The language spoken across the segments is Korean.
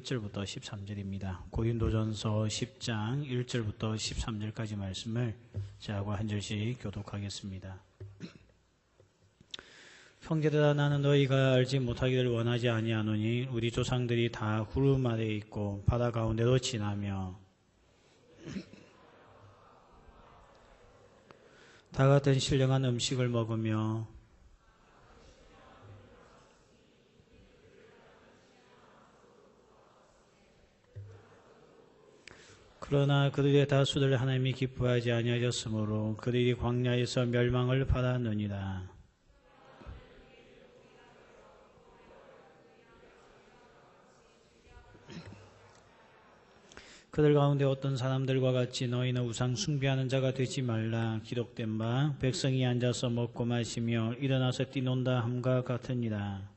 1절부터 13절입니다. 고린도전서 10장 1절부터 13절까지 말씀을 저하고 한 절씩 교독하겠습니다. 형제들아, 나는 너희가 알지 못하기를 원하지 아니하노니 우리 조상들이 다 구름 아래 있고 바다 가운데로 지나며 다 같은 신령한 음식을 먹으며 그러나 그들의 다수를 하나님이 기뻐하지 아니하셨으므로 그들이 광야에서 멸망을 받았느니라. 그들 가운데 어떤 사람들과 같이 너희는 우상 숭배하는 자가 되지 말라. 기록된 바 백성이 앉아서 먹고 마시며 일어나서 뛰논다 함과 같으니라.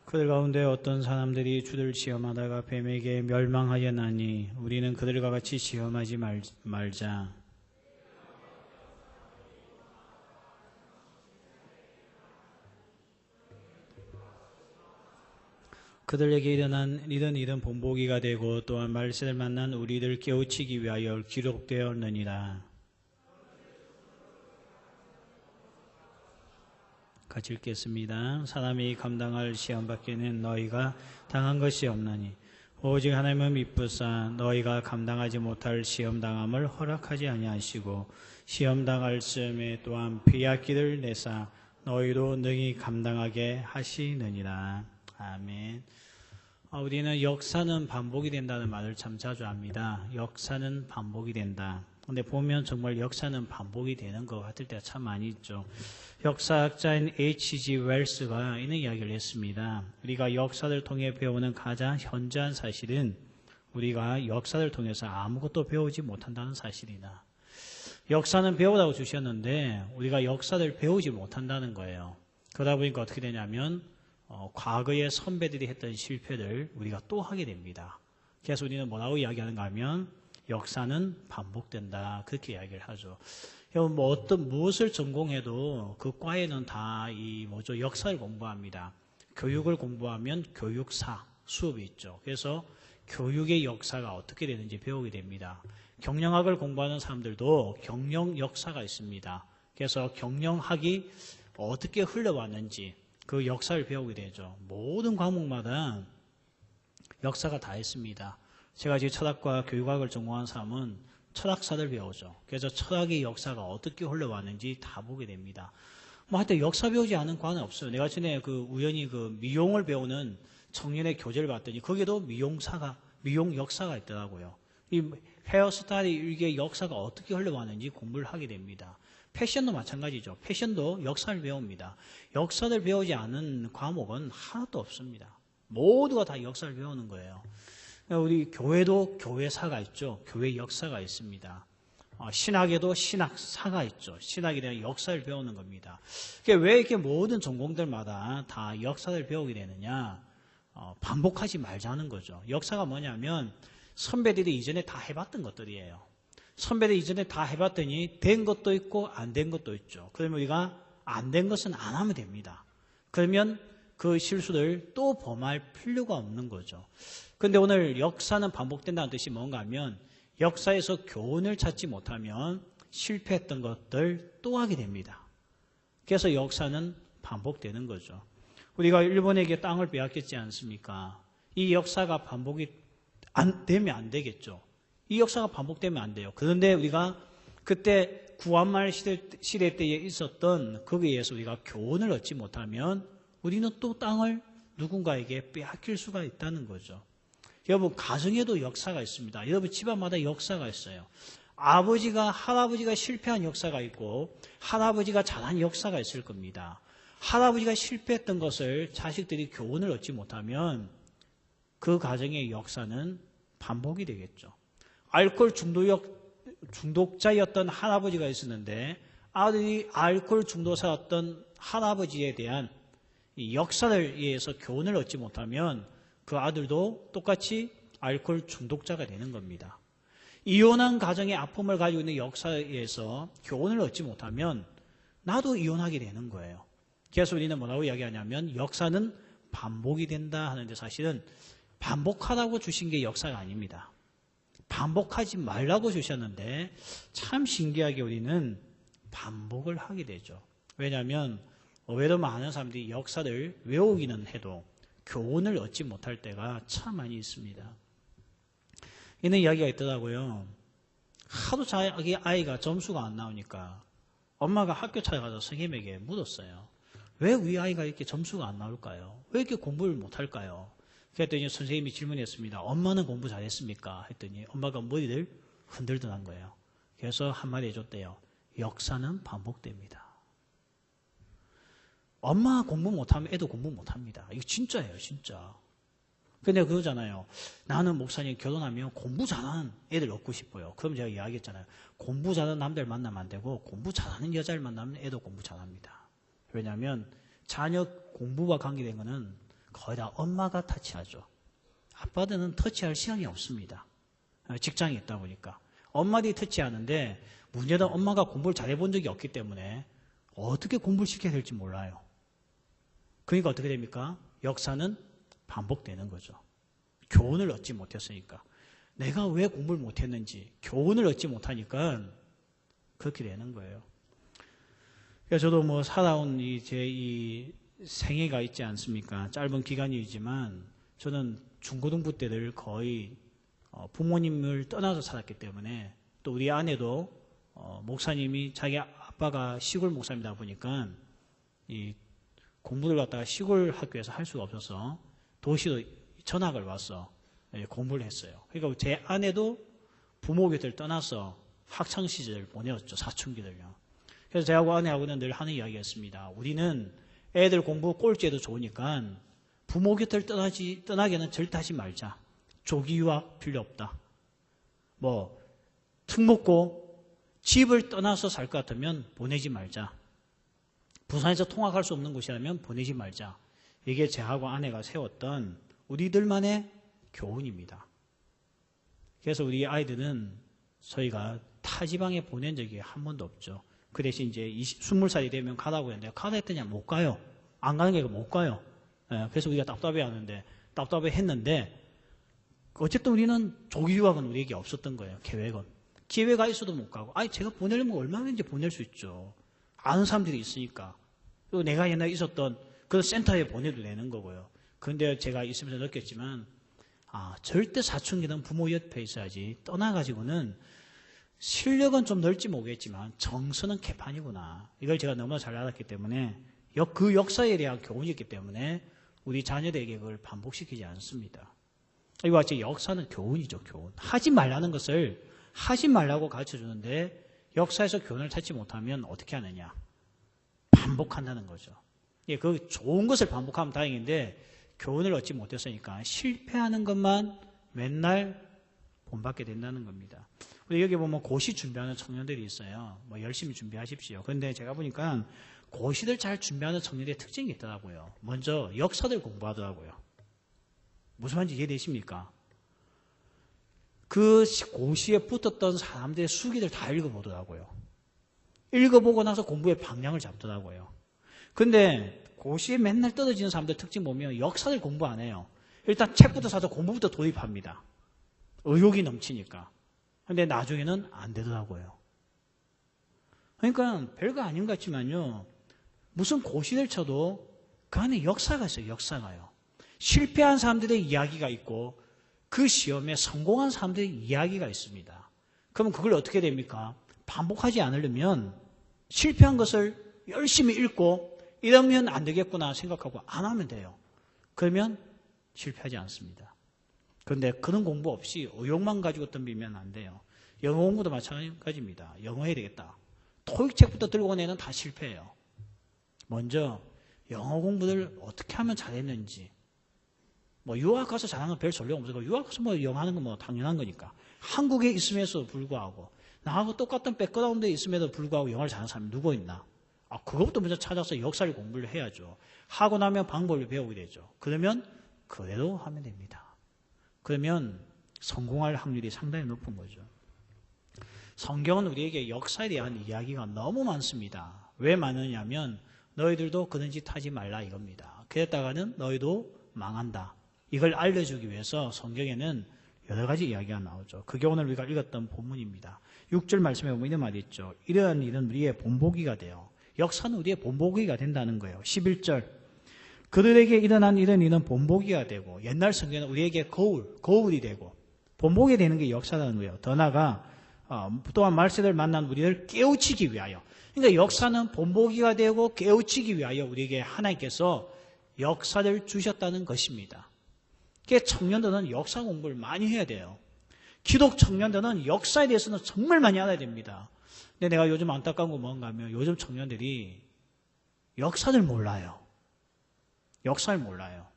그들 가운데 어떤 사람들이 주를 시험하다가 뱀에게 멸망하였나니 우리는 그들과 같이 시험하지 말자. 그들에게 일어난 일은 본보기가 되고 또한 말세를 만난 우리를 깨우치기 위하여 기록되었느니라. 같이 읽겠습니다. 사람이 감당할 시험 밖에는 너희가 당한 것이 없나니 오직 하나님은 미쁘사 너희가 감당하지 못할 시험 당함을 허락하지 아니하시고 시험 당할 즈음에 또한 피할 내사 너희로 능히 감당하게 하시느니라. 아멘. 우리는 역사는 반복이 된다는 말을 참 자주 합니다. 역사는 반복이 된다. 근데 보면 정말 역사는 반복이 되는 것 같을 때가 참 많이 있죠. 역사학자인 H.G. 웰스가 이런 이야기를 했습니다. 우리가 역사를 통해 배우는 가장 현저한 사실은 우리가 역사를 통해서 아무것도 배우지 못한다는 사실이다. 역사는 배우라고 주셨는데 우리가 역사를 배우지 못한다는 거예요. 그러다 보니까 어떻게 되냐면 과거의 선배들이 했던 실패를 우리가 또 하게 됩니다. 그래서 우리는 뭐라고 이야기하는가 하면 역사는 반복된다. 그렇게 이야기를 하죠. 여러분, 무엇을 전공해도 그 과에는 다 역사를 공부합니다. 교육을 공부하면 교육사 수업이 있죠. 그래서 교육의 역사가 어떻게 되는지 배우게 됩니다. 경영학을 공부하는 사람들도 경영 역사가 있습니다. 그래서 경영학이 어떻게 흘러왔는지 그 역사를 배우게 되죠. 모든 과목마다 역사가 다 있습니다. 제가 지금 철학과 교육학을 전공한 사람은 철학사를 배우죠. 그래서 철학의 역사가 어떻게 흘러왔는지 다 보게 됩니다. 하여튼 역사 배우지 않은 과는 없어요. 내가 전에 우연히 미용을 배우는 청년의 교재를 봤더니 거기에도 미용 역사가 있더라고요. 이 헤어스타일의 일개 역사가 어떻게 흘러왔는지 공부를 하게 됩니다. 패션도 마찬가지죠. 패션도 역사를 배웁니다. 역사를 배우지 않은 과목은 하나도 없습니다. 모두가 다 역사를 배우는 거예요. 우리 교회도 교회사가 있죠. 교회 역사가 있습니다. 신학에도 신학사가 있죠. 신학에 대한 역사를 배우는 겁니다. 왜 이렇게 모든 전공들마다 다 역사를 배우게 되느냐? 반복하지 말자는 거죠. 역사가 뭐냐면 선배들이 이전에 다 해봤던 것들이에요. 선배들이 이전에 다 해봤더니 된 것도 있고 안 된 것도 있죠. 그러면 우리가 안 된 것은 안 하면 됩니다. 그러면 그 실수를 또 범할 필요가 없는 거죠. 그런데 오늘 역사는 반복된다는 뜻이 뭔가 하면 역사에서 교훈을 찾지 못하면 실패했던 것들 또 하게 됩니다. 그래서 역사는 반복되는 거죠. 우리가 일본에게 땅을 빼앗겼지 않습니까? 이 역사가 반복이 되면 안 되겠죠. 이 역사가 반복되면 안 돼요. 그런데 우리가 그때 구한말 시대 때에 있었던 거기에 의해서 우리가 교훈을 얻지 못하면 우리는 또 땅을 누군가에게 빼앗길 수가 있다는 거죠. 여러분, 가정에도 역사가 있습니다. 여러분, 집안마다 역사가 있어요. 할아버지가 실패한 역사가 있고 할아버지가 잘한 역사가 있을 겁니다. 할아버지가 실패했던 것을 자식들이 교훈을 얻지 못하면 그 가정의 역사는 반복이 되겠죠. 알코올 중독자였던 할아버지가 있었는데 아들이 알코올 중독자였던 할아버지에 대한 이 역사를 위해서 교훈을 얻지 못하면 그 아들도 똑같이 알코올 중독자가 되는 겁니다. 이혼한 가정의 아픔을 가지고 있는 역사에서 교훈을 얻지 못하면 나도 이혼하게 되는 거예요. 그래서 우리는 뭐라고 이야기하냐면 역사는 반복이 된다 하는데 사실은 반복하라고 주신 게 역사가 아닙니다. 반복하지 말라고 주셨는데 참 신기하게 우리는 반복을 하게 되죠. 왜냐하면 의외로 많은 사람들이 역사를 외우기는 해도 교훈을 얻지 못할 때가 참 많이 있습니다. 이런 이야기가 있더라고요. 하도 자기 아이가 점수가 안 나오니까 엄마가 학교 찾아가서 선생님에게 물었어요. 왜 우리 아이가 이렇게 점수가 안 나올까요? 왜 이렇게 공부를 못할까요? 그랬더니 선생님이 질문했습니다. 엄마는 공부 잘했습니까? 했더니 엄마가 머리를 흔들더란 거예요. 그래서 한마디 해줬대요. 역사는 반복됩니다. 엄마 공부 못하면 애도 공부 못합니다. 이거 진짜예요, 진짜. 근데 그러잖아요. 나는 목사님 결혼하면 공부 잘하는 애들 얻고 싶어요. 그럼 제가 이야기했잖아요. 공부 잘하는 남들 만나면 안 되고 공부 잘하는 여자를 만나면 애도 공부 잘합니다. 왜냐하면 자녀 공부와 관계된 거는 거의 다 엄마가 터치하죠. 아빠들은 터치할 시간이 없습니다. 직장에 있다 보니까. 엄마들이 터치하는데 문제는 엄마가 공부를 잘해본 적이 없기 때문에 어떻게 공부를 시켜야 될지 몰라요. 그러니까 어떻게 됩니까? 역사는 반복되는 거죠. 교훈을 얻지 못했으니까. 내가 왜 공부를 못했는지 교훈을 얻지 못하니까 그렇게 되는 거예요. 그래서 저도 뭐 살아온 이 생애가 있지 않습니까? 짧은 기간이지만 저는 중고등부 때를 거의 부모님을 떠나서 살았기 때문에 또 우리 아내도 목사님이 자기 아빠가 시골 목사님이다 보니까 이 공부를 갖다가 시골 학교에서 할 수가 없어서 도시로 전학을 와서 공부를 했어요. 그러니까 제 아내도 부모 곁을 떠나서 학창 시절을 보내었죠. 사춘기들요. 그래서 저하고 아내하고는 늘 하는 이야기였습니다. 우리는 애들 공부 꼴찌해도 좋으니까 부모 곁을 떠나게는 절대 하지 말자. 조기 유학 필요 없다. 뭐 특목고 집을 떠나서 살 것 같으면 보내지 말자. 부산에서 통학할 수 없는 곳이라면 보내지 말자. 이게 저하고 아내가 세웠던 우리들만의 교훈입니다. 그래서 우리 아이들은 저희가 타지방에 보낸 적이 한 번도 없죠. 그 대신 이제 20살이 되면 가라고 했는데 가라 했더니 못 가요. 안 가는 게 못 가요. 그래서 우리가 답답해 했는데 어쨌든 우리는 조기 유학은 우리에게 없었던 거예요. 계획은. 기회가 있어도 못 가고. 아니 제가 보내려면 얼마든지 보낼 수 있죠. 아는 사람들이 있으니까. 또 내가 옛날에 있었던 그 센터에 보내도 되는 거고요. 그런데 제가 있으면서 느꼈지만 절대 사춘기는 부모 옆에 있어야지 떠나가지고는 실력은 좀 넓지 모르겠지만 정서는 개판이구나. 이걸 제가 너무나 잘 알았기 때문에 그 역사에 대한 교훈이 있기 때문에 우리 자녀들에게 그걸 반복시키지 않습니다. 이와 같이 역사는 교훈이죠. 교훈. 하지 말라는 것을 하지 말라고 가르쳐주는데 역사에서 교훈을 찾지 못하면 어떻게 하느냐. 반복한다는 거죠. 그 좋은 것을 반복하면 다행인데 교훈을 얻지 못했으니까 실패하는 것만 맨날 본받게 된다는 겁니다. 우리 여기 보면 고시 준비하는 청년들이 있어요. 뭐 열심히 준비하십시오. 그런데 제가 보니까 고시를 잘 준비하는 청년들의 특징이 있더라고요. 먼저 역사를 공부하더라고요. 무슨 말인지 이해되십니까? 그 고시에 붙었던 사람들의 수기를 다 읽어보더라고요. 읽어보고 나서 공부의 방향을 잡더라고요. 근데 고시에 맨날 떨어지는 사람들 특징 보면 역사를 공부 안 해요. 일단 책부터 사서 공부부터 도입합니다. 의욕이 넘치니까. 근데 나중에는 안 되더라고요. 그러니까 별거 아닌 것 같지만요. 무슨 고시를 쳐도 그 안에 역사가 있어요. 역사가요. 실패한 사람들의 이야기가 있고 그 시험에 성공한 사람들의 이야기가 있습니다. 그러면 그걸 어떻게 됩니까? 반복하지 않으려면 실패한 것을 열심히 읽고 이러면 안 되겠구나 생각하고 안 하면 돼요. 그러면 실패하지 않습니다. 그런데 그런 공부 없이 의욕만 가지고 덤비면 안 돼요. 영어 공부도 마찬가지입니다. 영어 해야 되겠다. 토익 책부터 들고 온 애는 다 실패해요. 먼저 영어 공부를 어떻게 하면 잘했는지. 뭐 유학 가서 잘하는 건 별 소용 없어요. 유학 가서 뭐 영어 하는 건 뭐 당연한 거니까. 한국에 있음에도 불구하고 나하고 똑같은 백그라운드에 있음에도 불구하고 영어를 잘하는 사람이 누구 있나? 그것부터 먼저 찾아서 역사를 공부를 해야죠. 하고 나면 방법을 배우게 되죠. 그러면 그대로 하면 됩니다. 그러면 성공할 확률이 상당히 높은 거죠. 성경은 우리에게 역사에 대한 이야기가 너무 많습니다. 왜 많으냐면 너희들도 그런 짓 하지 말라 이겁니다. 그랬다가는 너희도 망한다. 이걸 알려주기 위해서 성경에는 여러 가지 이야기가 나오죠. 그게 오늘 우리가 읽었던 본문입니다. 6절 말씀에 보면 이런 말이 있죠. 이러한 일은 우리의 본보기가 돼요. 역사는 우리의 본보기가 된다는 거예요. 11절 그들에게 일어난 이런 일은 본보기가 되고 옛날 성경은 우리에게 거울이 되고 본보기가 되는 게 역사라는 거예요. 더 나아가 또한 말세를 만난 우리를 깨우치기 위하여 그러니까 역사는 본보기가 되고 깨우치기 위하여 우리에게 하나님께서 역사를 주셨다는 것입니다. 그래서 청년들은 역사 공부를 많이 해야 돼요. 기독 청년들은 역사에 대해서는 정말 많이 알아야 됩니다. 근데 내가 요즘 안타까운 건 뭔가 하면 요즘 청년들이 역사를 몰라요. 역사를 몰라요.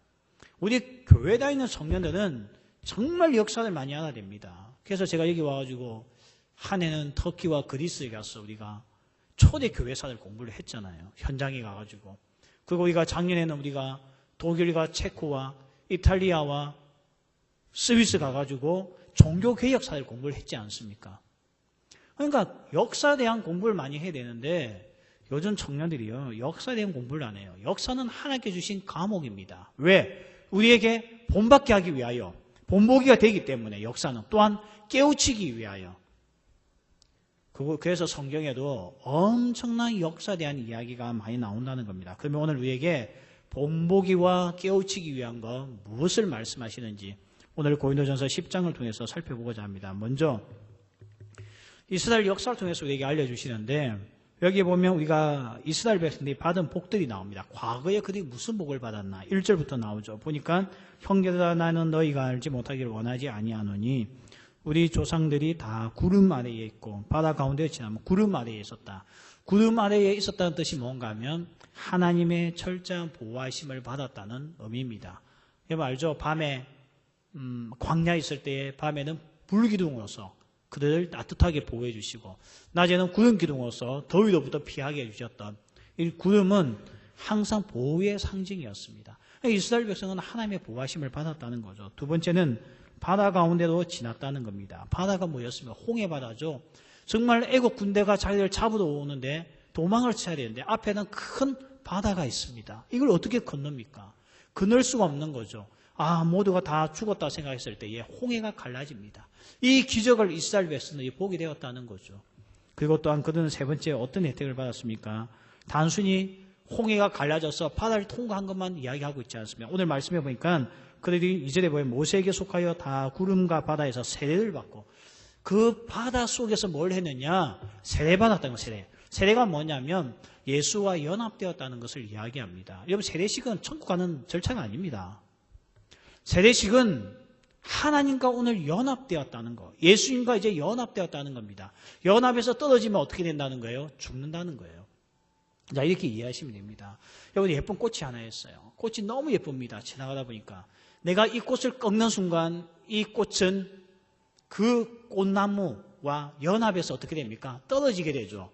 우리 교회 다니는 청년들은 정말 역사를 많이 알아야 됩니다. 그래서 제가 여기 와가지고 한 해는 터키와 그리스에 가서 우리가 초대 교회사를 공부를 했잖아요. 현장에 가가지고. 그리고 우리가 작년에는 우리가 독일과 체코와 이탈리아와 스위스 가가지고 종교개혁사를 공부를 했지 않습니까? 그러니까 역사에 대한 공부를 많이 해야 되는데 요즘 청년들이요. 역사에 대한 공부를 안 해요. 역사는 하나님께 주신 과목입니다. 왜? 우리에게 본받게 하기 위하여 본보기가 되기 때문에 역사는 또한 깨우치기 위하여 그래서 성경에도 엄청난 역사에 대한 이야기가 많이 나온다는 겁니다. 그러면 오늘 우리에게 본보기와 깨우치기 위한 것 무엇을 말씀하시는지 오늘 고린도전서 10장을 통해서 살펴보고자 합니다. 먼저 이스라엘 역사를 통해서 우리에게 알려주시는데 여기 보면 우리가 이스라엘 백성들이 받은 복들이 나옵니다. 과거에 그들이 무슨 복을 받았나 1절부터 나오죠. 보니까 형제들아 나는 너희가 알지 못하기를 원하지 아니하노니 우리 조상들이 다 구름 아래에 있고 바다 가운데 지나면 구름 아래에 있었다. 구름 아래에 있었다는 뜻이 뭔가 하면 하나님의 철저한 보호하심을 받았다는 의미입니다. 여러분 알죠? 밤에 광야에 있을 때 밤에는 불기둥으로서 그들을 따뜻하게 보호해 주시고 낮에는 구름 기둥으로서 더위로부터 피하게 해주셨던 이 구름은 항상 보호의 상징이었습니다. 이스라엘 백성은 하나님의 보호하심을 받았다는 거죠. 두 번째는 바다 가운데로 지났다는 겁니다. 바다가 뭐였습니까? 홍해바다죠. 정말 애국 군대가 자기를 잡으러 오는데 도망을 쳐야 되는데 앞에는 큰 바다가 있습니다. 이걸 어떻게 건넙니까? 건널 수가 없는 거죠. 모두가 다 죽었다 생각했을 때에 홍해가 갈라집니다. 이 기적을 이스라엘 백성들이 보게 되었다는 거죠. 그리고 또한 그들은 세 번째 어떤 혜택을 받았습니까? 단순히 홍해가 갈라져서 바다를 통과한 것만 이야기하고 있지 않습니까? 오늘 말씀해 보니까 그들이 2절에 보면 모세에게 속하여 다 구름과 바다에서 세례를 받고 그 바다 속에서 뭘 했느냐? 세례받았다는 거예요. 세례가 뭐냐면 예수와 연합되었다는 것을 이야기합니다. 여러분 세례식은 천국 가는 절차가 아닙니다. 세례식은 하나님과 오늘 연합되었다는 거. 예수님과 이제 연합되었다는 겁니다. 연합에서 떨어지면 어떻게 된다는 거예요? 죽는다는 거예요. 자, 이렇게 이해하시면 됩니다. 여러분 예쁜 꽃이 하나 있어요. 꽃이 너무 예쁩니다. 지나가다 보니까. 내가 이 꽃을 꺾는 순간 이 꽃은 그 꽃나무와 연합해서 어떻게 됩니까? 떨어지게 되죠.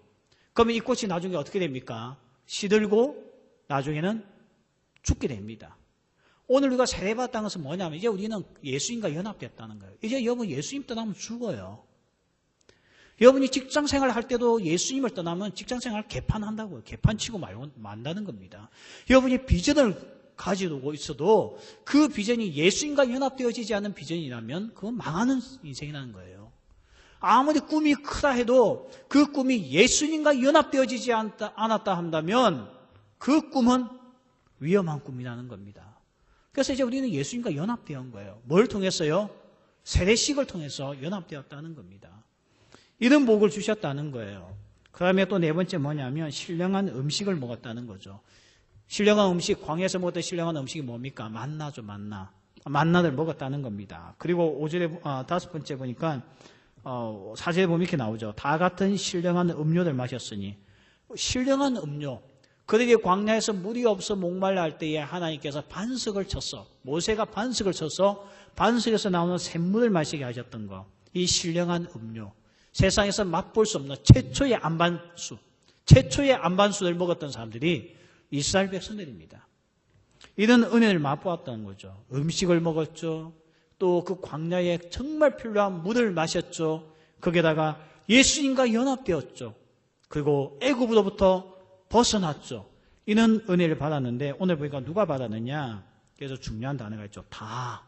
그러면 이 꽃이 나중에 어떻게 됩니까? 시들고 나중에는 죽게 됩니다. 오늘 우리가 세례받았다는 것은 뭐냐면 이제 우리는 예수님과 연합됐다는 거예요. 이제 여러분 예수님 떠나면 죽어요. 여러분이 직장생활 할 때도 예수님을 떠나면 직장생활 개판한다고요. 개판치고 만다는 겁니다. 여러분이 비전을 가지고 있어도 그 비전이 예수님과 연합되어지지 않은 비전이라면 그건 망하는 인생이라는 거예요. 아무리 꿈이 크다 해도 그 꿈이 예수님과 연합되어지지 않았다 한다면 그 꿈은 위험한 꿈이라는 겁니다. 그래서 이제 우리는 예수님과 연합되어 거예요. 뭘 통해서요? 세례식을 통해서 연합되었다는 겁니다. 이런 복을 주셨다는 거예요. 그 다음에 또 네 번째 뭐냐면 신령한 음식을 먹었다는 거죠. 신령한 음식, 광야에서 먹었던 신령한 음식이 뭡니까? 만나죠, 만나. 만나를 먹었다는 겁니다. 그리고 5절에, 다섯 번째 보니까, 4절에 보면 이렇게 나오죠. 다 같은 신령한 음료를 마셨으니. 신령한 음료. 그들이 광야에서 물이 없어 목말라 할 때에 하나님께서 반석을 쳤어. 모세가 반석을 쳐서 반석에서 나오는 샘물을 마시게 하셨던 거. 이 신령한 음료. 세상에서 맛볼 수 없는 최초의 안반수를 먹었던 사람들이 이스라엘 백성들입니다. 이런 은혜를 맛보았다는 거죠. 음식을 먹었죠. 또 그 광야에 정말 필요한 물을 마셨죠. 거기에다가 예수님과 연합되었죠. 그리고 애굽으로부터 벗어났죠. 이는 은혜를 받았는데 오늘 보니까 누가 받았느냐? 그래서 중요한 단어가 있죠. 다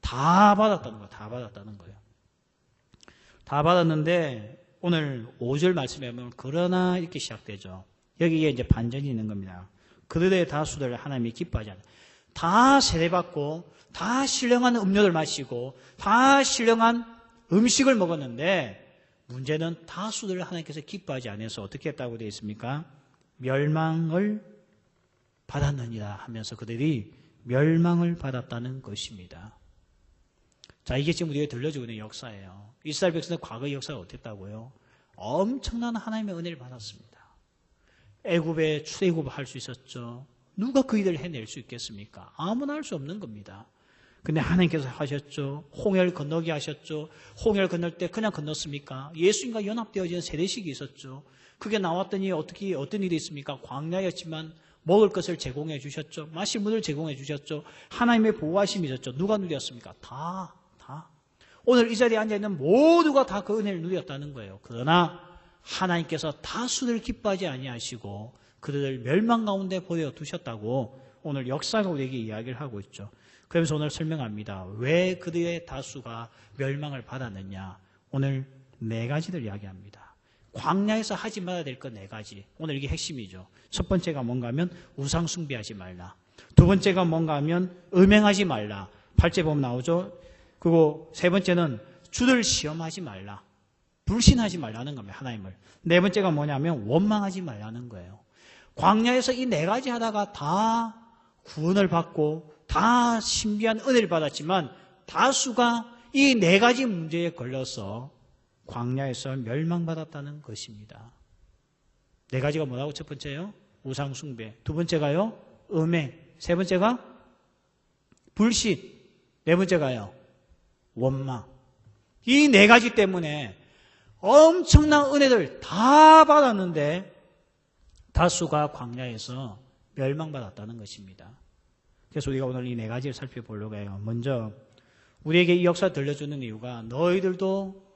받았다는 거예요. 다 받았다는 거예요. 다 받았는데 오늘 5절 말씀에 보면 그러나 이렇게 시작되죠. 여기에 이제 반전이 있는 겁니다. 그들의 다수들 하나님이 기뻐하지 않아요. 다 세례받고 다 신령한 음료를 마시고 다 신령한 음식을 먹었는데 문제는 다수들을 하나님께서 기뻐하지 않아서 어떻게 했다고 되어 있습니까? 멸망을 받았느니라 하면서 그들이 멸망을 받았다는 것입니다. 자, 이게 지금 우리가 들려주고 있는 역사예요. 이스라엘 백성은 과거의 역사가 어땠다고요? 엄청난 하나님의 은혜를 받았습니다. 애굽에 출애굽할 수 있었죠. 누가 그 일을 해낼 수 있겠습니까? 아무나 할 수 없는 겁니다. 근데 하나님께서 하셨죠. 홍해를 건너게 하셨죠. 홍해를 건널 때 그냥 건넜습니까? 예수님과 연합되어지는 세례식이 있었죠. 그게 나왔더니 어떤 일이 있습니까? 광야였지만 먹을 것을 제공해 주셨죠. 마실 물을 제공해 주셨죠. 하나님의 보호하심이 있었죠. 누가 누렸습니까? 다. 오늘 이 자리에 앉아있는 모두가 다 그 은혜를 누렸다는 거예요. 그러나 하나님께서 다수를 기뻐하지 아니하시고 그들을 멸망 가운데 보여 두셨다고 오늘 역사가 우리에게 이야기를 하고 있죠. 그러면서 오늘 설명합니다. 왜 그들의 다수가 멸망을 받았느냐. 오늘 4가지를 이야기합니다. 광야에서 하지 말아야 될 것 4가지. 오늘 이게 핵심이죠. 첫 번째가 뭔가 하면 우상 숭배하지 말라. 두 번째가 뭔가 하면 음행하지 말라. 8절 보면 나오죠. 그리고 세 번째는 주를 시험하지 말라. 불신하지 말라는 겁니다. 하나님을. 네 번째가 뭐냐면 원망하지 말라는 거예요. 광야에서 이 4가지 하다가 다 구원을 받고 다 신비한 은혜를 받았지만 다수가 이 4가지 문제에 걸려서 광야에서 멸망받았다는 것입니다. 4가지가 뭐라고? 첫 번째요? 우상 숭배. 두 번째가요? 음행. 세 번째가 불신. 네 번째가요? 원망. 이 4가지 때문에 엄청난 은혜를 다 받았는데 다수가 광야에서 멸망받았다는 것입니다. 그래서 우리가 오늘 이 4가지를 살펴보려고 해요. 먼저 우리에게 이 역사 들려주는 이유가 너희들도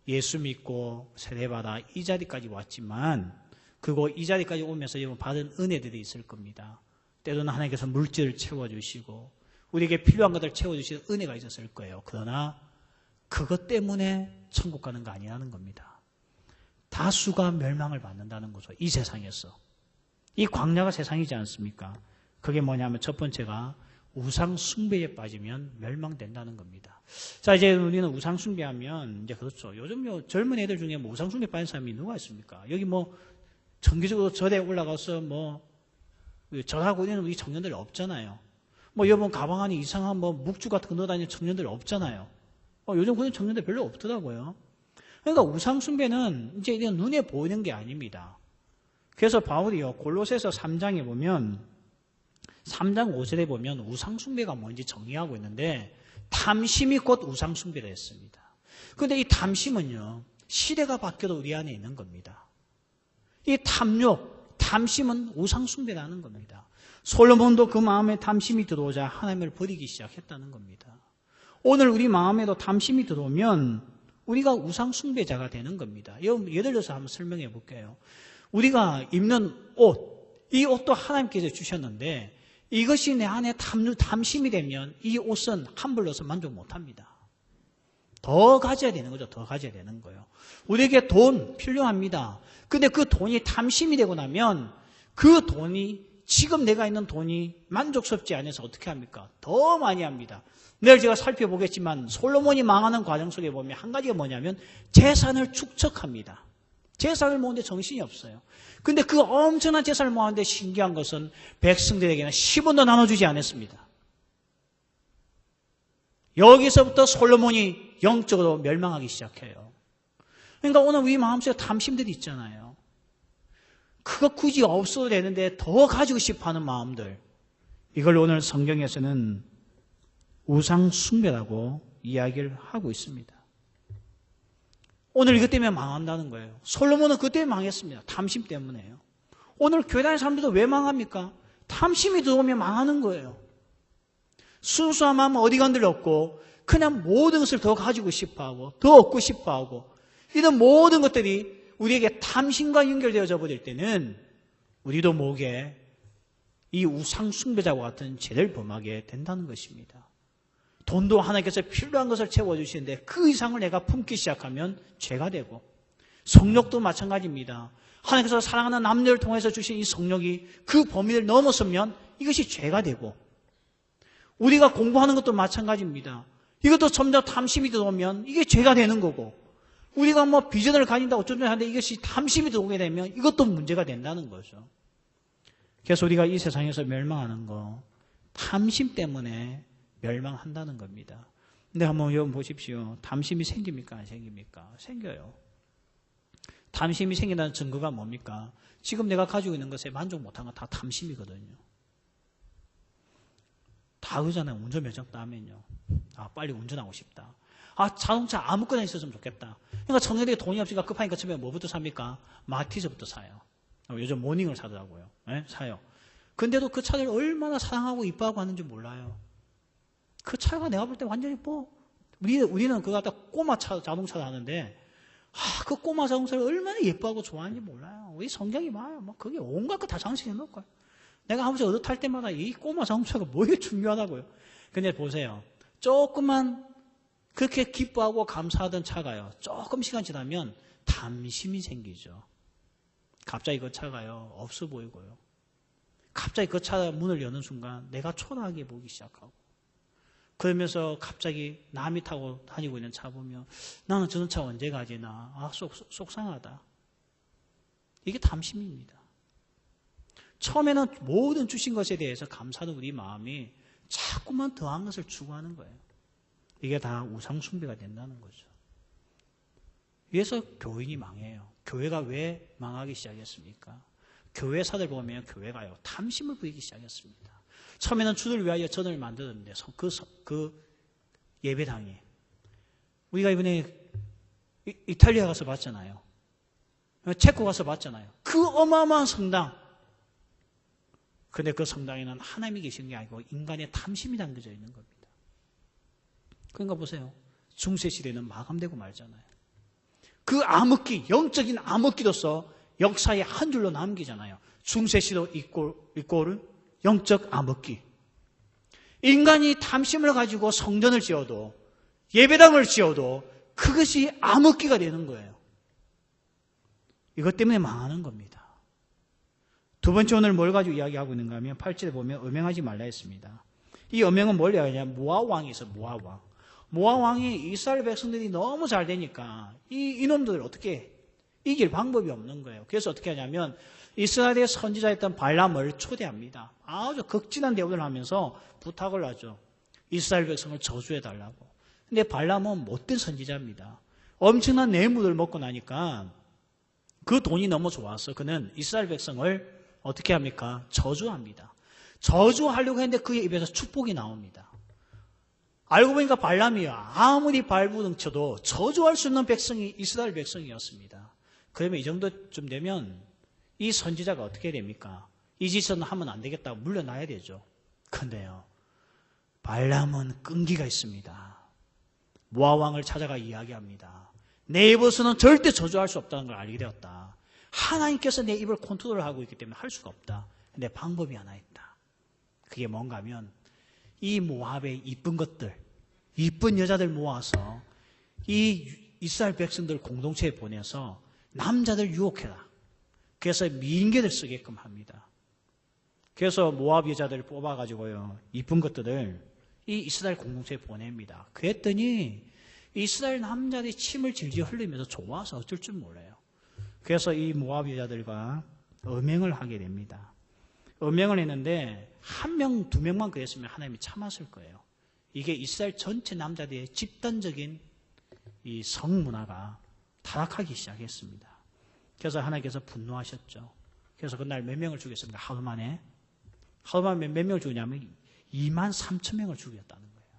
예수 믿고 세례받아 이 자리까지 왔지만 그리고 이 자리까지 오면서 받은 은혜들이 있을 겁니다. 때로는 하나님께서 물질을 채워주시고 우리에게 필요한 것들을 채워주시는 은혜가 있었을 거예요. 그러나 그것 때문에 천국 가는 거 아니라는 겁니다. 다수가 멸망을 받는다는 거죠. 이 세상에서. 이 광야가 세상이지 않습니까? 그게 뭐냐면 첫 번째가 우상 숭배에 빠지면 멸망된다는 겁니다. 자, 이제 우리는 우상 숭배하면 이제 그렇죠. 요즘 젊은 애들 중에 뭐 우상 숭배 빠진 사람이 누가 있습니까? 여기 뭐 정기적으로 절에 올라가서 뭐 절하고 있는 우리 청년들 없잖아요. 뭐 여러분 가방 안에 이상한 뭐 묵주 같은 거 넣어다니는 청년들 없잖아요. 요즘 그런 청년들 별로 없더라고요. 그러니까 우상 숭배는 이제 눈에 보이는 게 아닙니다. 그래서 바울이요 골로새서 3장에 보면 3장 5절에 보면 우상 숭배가 뭔지 정의하고 있는데 탐심이 곧 우상 숭배라 했습니다. 그런데 이 탐심은요 시대가 바뀌어도 우리 안에 있는 겁니다. 이 탐욕, 탐심은 우상 숭배라는 겁니다. 솔로몬도 그 마음에 탐심이 들어오자 하나님을 버리기 시작했다는 겁니다. 오늘 우리 마음에도 탐심이 들어오면 우리가 우상 숭배자가 되는 겁니다. 예를 들어서 한번 설명해 볼게요. 우리가 입는 옷, 이 옷도 하나님께서 주셨는데 이것이 내 안에 탐심이 되면 이 옷은 함부로서 만족 못합니다. 더 가져야 되는 거죠. 더 가져야 되는 거예요. 우리에게 돈 필요합니다. 근데 그 돈이 탐심이 되고 나면 그 돈이 지금 내가 있는 돈이 만족스럽지 않아서 어떻게 합니까? 더 많이 합니다. 내일 제가 살펴보겠지만 솔로몬이 망하는 과정 속에 보면 한 가지가 뭐냐면 재산을 축적합니다. 재산을 모으는데 정신이 없어요. 근데 그 엄청난 재산을 모았는데 신기한 것은 백성들에게는 10원도 나눠주지 않았습니다. 여기서부터 솔로몬이 영적으로 멸망하기 시작해요. 그러니까 오늘 우리 마음속에 탐심들이 있잖아요. 그거 굳이 없어도 되는데 더 가지고 싶어하는 마음들. 이걸 오늘 성경에서는 우상 숭배라고 이야기를 하고 있습니다. 오늘 이것 때문에 망한다는 거예요. 솔로몬은 그것 때문에 망했습니다. 탐심 때문에요. 오늘 교회 다니는 사람들도 왜 망합니까? 탐심이 들어오면 망하는 거예요. 순수한 마음은 어디 간들 없고 그냥 모든 것을 더 가지고 싶어하고 더 얻고 싶어하고 이런 모든 것들이 우리에게 탐심과 연결되어져 버릴 때는 우리도 모르게 이 우상 숭배자와 같은 죄를 범하게 된다는 것입니다. 돈도 하나님께서 필요한 것을 채워주시는데 그 이상을 내가 품기 시작하면 죄가 되고, 성욕도 마찬가지입니다. 하나님께서 사랑하는 남녀를 통해서 주신 이 성욕이 그 범위를 넘어서면 이것이 죄가 되고, 우리가 공부하는 것도 마찬가지입니다. 이것도 점점 탐심이 들어오면 이게 죄가 되는 거고, 우리가 뭐 비전을 가진다 어쩌면 하는데 이것이 탐심이 들어오게 되면 이것도 문제가 된다는 거죠. 그래서 우리가 이 세상에서 멸망하는 거 탐심 때문에 멸망한다는 겁니다. 근데 한번 여러분 보십시오. 탐심이 생깁니까? 안 생깁니까? 생겨요. 탐심이 생긴다는 증거가 뭡니까? 지금 내가 가지고 있는 것에 만족 못한 건 다 탐심이거든요. 다 그러잖아요. 운전 면접 따면요. 빨리 운전하고 싶다. 자동차 아무거나 있었으면 좋겠다. 그러니까 청년들이 돈이 없으니까 급하니까 처음에 뭐부터 삽니까? 마티즈부터 사요. 요즘 모닝을 사더라고요. 네? 사요. 근데도 그 차를 얼마나 사랑하고 이뻐하고 하는지 몰라요. 그 차가 내가 볼 때 완전히 우리는 그거 갖다 꼬마 자동차를 하는데, 그 꼬마 자동차를 얼마나 예뻐하고 좋아하는지 몰라요. 우리 성경이 봐요. 거기 온갖 거 다 장식해 놓을까요? 내가 한 번씩 얻어 탈 때마다 이 꼬마 자동차가 뭐에 중요하다고요. 근데 보세요. 조금만 그렇게 기뻐하고 감사하던 차가요, 조금 시간 지나면 탐심이 생기죠. 갑자기 그 차가요, 없어 보이고요. 갑자기 그 차 문을 여는 순간 내가 초라하게 보기 시작하고, 그러면서 갑자기 남이 타고 다니고 있는 차 보면 나는 저런 차 언제 가지나, 속상하다. 이게 탐심입니다. 처음에는 모든 주신 것에 대해서 감사하는 우리 마음이 자꾸만 더한 것을 추구하는 거예요. 이게 다 우상 숭배가 된다는 거죠. 그래서 교인이 망해요. 교회가 왜 망하기 시작했습니까? 교회사들 보면 교회가요, 탐심을 부리기 시작했습니다. 처음에는 주를 위하여 전을 만들었는데 그 예배당이, 우리가 이번에 이탈리아 가서 봤잖아요. 체코 가서 봤잖아요. 그 어마어마한 성당. 근데 그 성당에는 하나님이 계신 게 아니고 인간의 탐심이 담겨져 있는 겁니다. 그러니까 보세요. 중세시대는 마감되고 말잖아요. 그 암흑기, 영적인 암흑기로서 역사의 한 줄로 남기잖아요. 중세시도 이꼴은 영적 암흑기. 인간이 탐심을 가지고 성전을 지어도, 예배당을 지어도 그것이 암흑기가 되는 거예요. 이것 때문에 망하는 겁니다. 두 번째, 오늘 뭘 가지고 이야기하고 있는가 하면 8절에 보면 음행하지 말라 했습니다. 이 음행은 뭘 이야기하냐면 모압 왕이 있어요. 모압 왕. 모압 왕이 이스라엘 백성들이 너무 잘 되니까 이놈들을 어떻게 이길 방법이 없는 거예요. 그래서 어떻게 하냐면 이스라엘의 선지자였던 발람을 초대합니다. 아주 극진한 대우를 하면서 부탁을 하죠. 이스라엘 백성을 저주해달라고. 근데 발람은 못된 선지자입니다. 엄청난 뇌물을 먹고 나니까 그 돈이 너무 좋아서 그는 이스라엘 백성을 어떻게 합니까? 저주합니다. 저주하려고 했는데 그의 입에서 축복이 나옵니다. 알고 보니까 발람이요, 아무리 발부둥쳐도 저주할 수 있는 백성이 이스라엘 백성이었습니다. 그러면 이 정도쯤 되면 이 선지자가 어떻게 됩니까? 이 짓은 하면 안 되겠다고 물러나야 되죠. 그런데요, 발람은 끈기가 있습니다. 모압 왕을 찾아가 이야기합니다. 내 입으로서는 절대 저주할 수 없다는 걸 알게 되었다. 하나님께서 내 입을 컨트롤하고 있기 때문에 할 수가 없다. 근데 방법이 하나 있다. 그게 뭔가 하면 이 모압의 이쁜 것들, 이쁜 여자들 모아서 이 이스라엘 백성들 공동체에 보내서 남자들 유혹해라. 그래서 미인계를 쓰게끔 합니다. 그래서 모압 여자들을 뽑아가지고요, 이쁜 것들을 이 이스라엘 공동체에 보냅니다. 그랬더니 이스라엘 남자들이 침을 질질 흘리면서 좋아서 어쩔 줄 몰라요. 그래서 이 모압 여자들과 음행을 하게 됩니다. 음행을 했는데 한 명, 두 명만 그랬으면 하나님이 참았을 거예요. 이게 이스라엘 전체 남자들의 집단적인 이 성문화가 타락하기 시작했습니다. 그래서 하나님께서 분노하셨죠. 그래서 그날 몇 명을 죽였습니까? 하루 만에 몇 명을 죽였냐면 23,000명을 죽였다는 거예요.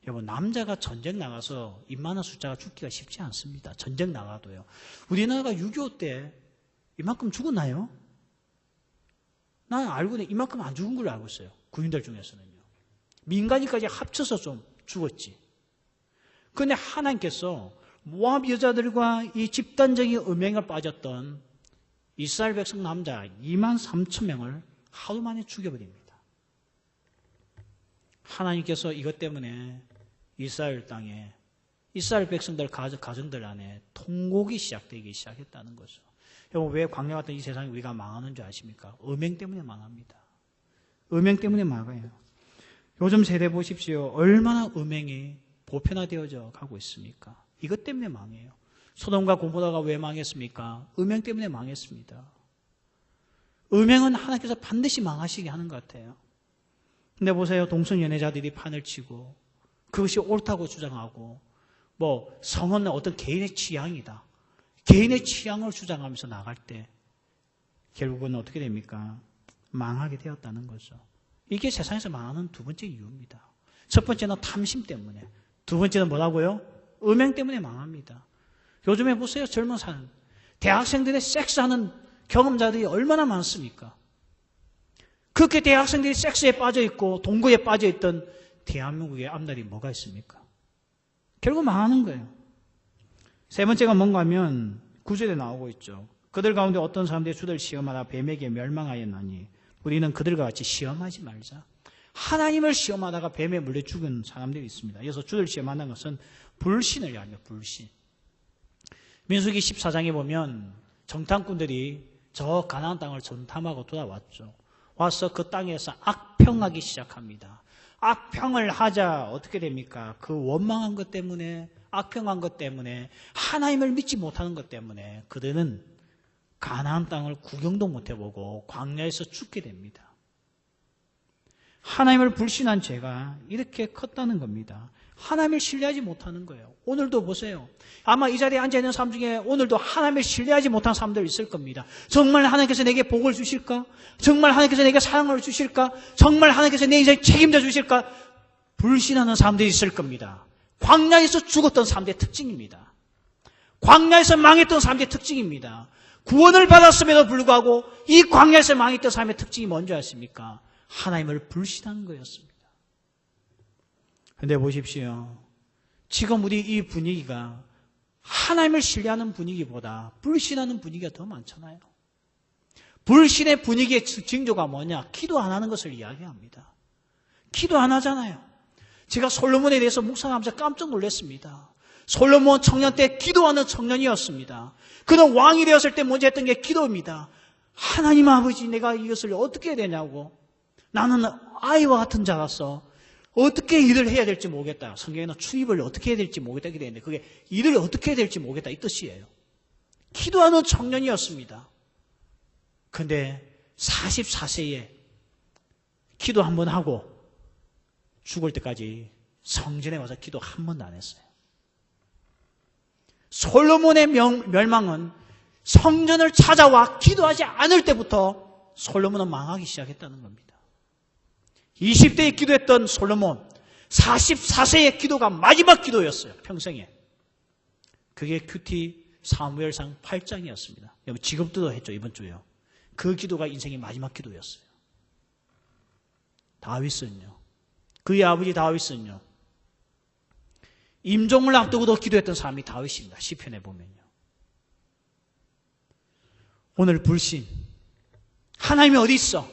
여러분, 남자가 전쟁 나가서 이만한 숫자가 죽기가 쉽지 않습니다. 전쟁 나가도요. 우리나라가 6.25 때 이만큼 죽었나요? 나는 알고 있는데 이만큼 안 죽은 걸로 알고 있어요. 군인들 중에서는요. 민간인까지 합쳐서 좀 죽었지. 그런데 하나님께서 모압 여자들과 이 집단적인 음행에 빠졌던 이스라엘 백성 남자 23,000명을 하루 만에 죽여버립니다. 하나님께서 이것 때문에 이스라엘 땅에 이스라엘 백성들 가정들 안에 통곡이 시작되기 시작했다는 거죠. 여러분, 왜 광야 같은 이 세상에 우리가 망하는 줄 아십니까? 음행 때문에 망합니다. 음행 때문에 망해요. 요즘 세대 보십시오. 얼마나 음행이 보편화되어져 가고 있습니까? 이것 때문에 망해요. 소돔과 고모라가 왜 망했습니까? 음행 때문에 망했습니다. 음행은 하나님께서 반드시 망하시게 하는 것 같아요. 근데 보세요. 동성연애자들이 판을 치고 그것이 옳다고 주장하고 성은 어떤 개인의 취향이다. 개인의 취향을 주장하면서 나갈 때 결국은 어떻게 됩니까? 망하게 되었다는 거죠. 이게 세상에서 망하는 두 번째 이유입니다. 첫 번째는 탐심 때문에, 두 번째는 뭐라고요? 음행 때문에 망합니다. 요즘에 보세요. 젊은 사람, 대학생들의 섹스하는 경험자들이 얼마나 많습니까? 그렇게 대학생들이 섹스에 빠져있고 동거에 빠져있던 대한민국의 앞날이 뭐가 있습니까? 결국 망하는 거예요. 세 번째가 뭔가 하면 9절에 나오고 있죠. 그들 가운데 어떤 사람들이 주를 시험하다 뱀에게 멸망하였나니 우리는 그들과 같이 시험하지 말자. 하나님을 시험하다가 뱀에 물려 죽은 사람들이 있습니다. 그래서 주를 시험하는 것은 불신을 이야기해요. 불신. 민수기 14장에 보면 정탐꾼들이 저 가나안 땅을 전탐하고 돌아왔죠. 와서 그 땅에서 악평하기 시작합니다. 악평을 하자 어떻게 됩니까? 그 원망한 것 때문에, 악평한 것 때문에, 하나님을 믿지 못하는 것 때문에 그들은 가나안 땅을 구경도 못 해보고 광야에서 죽게 됩니다. 하나님을 불신한 죄가 이렇게 컸다는 겁니다. 하나님을 신뢰하지 못하는 거예요. 오늘도 보세요. 아마 이 자리에 앉아있는 사람 중에 오늘도 하나님을 신뢰하지 못한 사람들 있을 겁니다. 정말 하나님께서 내게 복을 주실까? 정말 하나님께서 내게 사랑을 주실까? 정말 하나님께서 내 인생 책임져 주실까? 불신하는 사람들이 있을 겁니다. 광야에서 죽었던 사람들의 특징입니다. 광야에서 망했던 사람들의 특징입니다. 구원을 받았음에도 불구하고 이 광야에서 망했던 사람의 특징이 뭔지 아십니까? 하나님을 불신하는 거였습니다. 그런데 보십시오. 지금 우리 이 분위기가 하나님을 신뢰하는 분위기보다 불신하는 분위기가 더 많잖아요. 불신의 분위기의 징조가 뭐냐? 기도 안 하는 것을 이야기합니다. 기도 안 하잖아요. 제가 솔로몬에 대해서 묵상하면서 깜짝 놀랐습니다. 솔로몬 청년 때 기도하는 청년이었습니다. 그는 왕이 되었을 때 먼저 했던 게 기도입니다. 하나님 아버지, 내가 이것을 어떻게 해야 되냐고. 나는 아이와 같은 자라서 어떻게 일을 해야 될지 모르겠다. 성경에는 출입을 어떻게 해야 될지 모르겠다 이렇게 되는데 그게 일을 어떻게 해야 될지 모르겠다 이 뜻이에요. 기도하는 청년이었습니다. 그런데 44세에 기도 한 번 하고 죽을 때까지 성전에 와서 기도 한 번도 안 했어요. 솔로몬의 멸망은 성전을 찾아와 기도하지 않을 때부터 솔로몬은 망하기 시작했다는 겁니다. 20대에 기도했던 솔로몬 44세의 기도가 마지막 기도였어요. 평생에. 그게 큐티 사무엘상 8장이었습니다. 여러분 지금도 했죠. 이번 주에요. 그 기도가 인생의 마지막 기도였어요. 다윗은요. 그의 아버지 다윗은요. 임종을 앞두고도 기도했던 사람이 다윗입니다. 시편에 보면요. 오늘 불신. 하나님이 어디 있어?